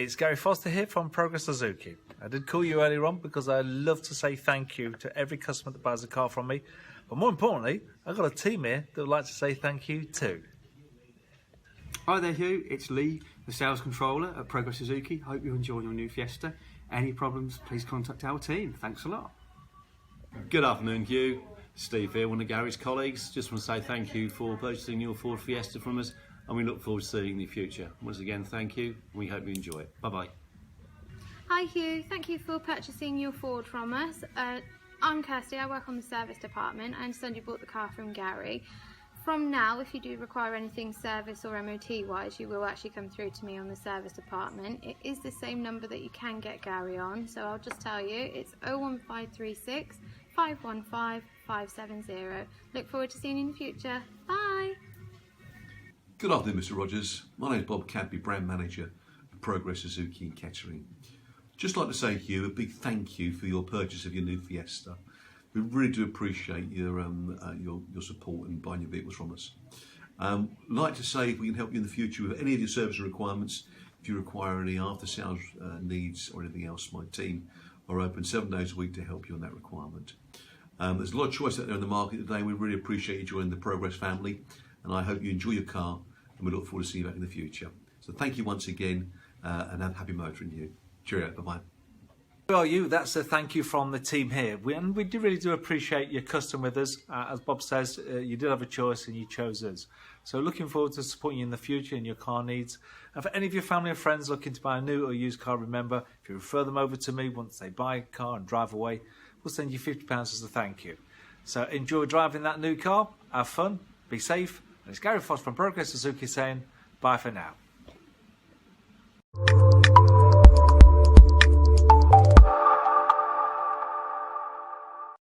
it's Gary Foster here from Progress Suzuki. I did call you earlier on because I love to say thank you to every customer that buys a car from me. But more importantly, I've got a team here that would like to say thank you too. Hi there Hugh, it's Lee, the sales controller at Progress Suzuki. Hope you're enjoying your new Fiesta. Any problems, please contact our team. Thanks a lot. Good afternoon Hugh, Steve here, one of Gary's colleagues. Just want to say thank you for purchasing your Ford Fiesta from us, and we look forward to seeing you in the future. Once again, thank you, and we hope you enjoy it. Bye bye. Hi Hugh, thank you for purchasing your Ford from us. I'm Kirsty, I work on the service department. I understand you bought the car from Gary. From now, if you do require anything service or MOT wise, you will actually come through to me on the service department. It is the same number that you can get Gary on, so I'll just tell you, it's 01536 515 570. Look forward to seeing you in the future. Bye! Good afternoon, Mr. Rogers. My name is Bob Cadby, Brand Manager at Progress Suzuki in Kettering. Just like to say to you a big thank you for your purchase of your new Fiesta. We really do appreciate your support and buying your vehicles from us. Like to say if we can help you in the future with any of your service requirements, if you require any after-sales needs or anything else, my team are open 7 days a week to help you on that requirement. There's a lot of choice out there in the market today. We really appreciate you joining the Progress family, and I hope you enjoy your car, and we look forward to seeing you back in the future. So thank you once again, and have happy motoring you. Cheerio, bye-bye. Well, that's a thank you from the team here. We really do appreciate your custom with us. As Bob says, you did have a choice and you chose us. So looking forward to supporting you in the future in your car needs. And for any of your family and friends looking to buy a new or used car, remember, if you refer them over to me once they buy a car and drive away, we'll send you £50 as a thank you. So enjoy driving that new car, have fun, be safe. And it's Gary Foster from Progress Suzuki saying bye for now.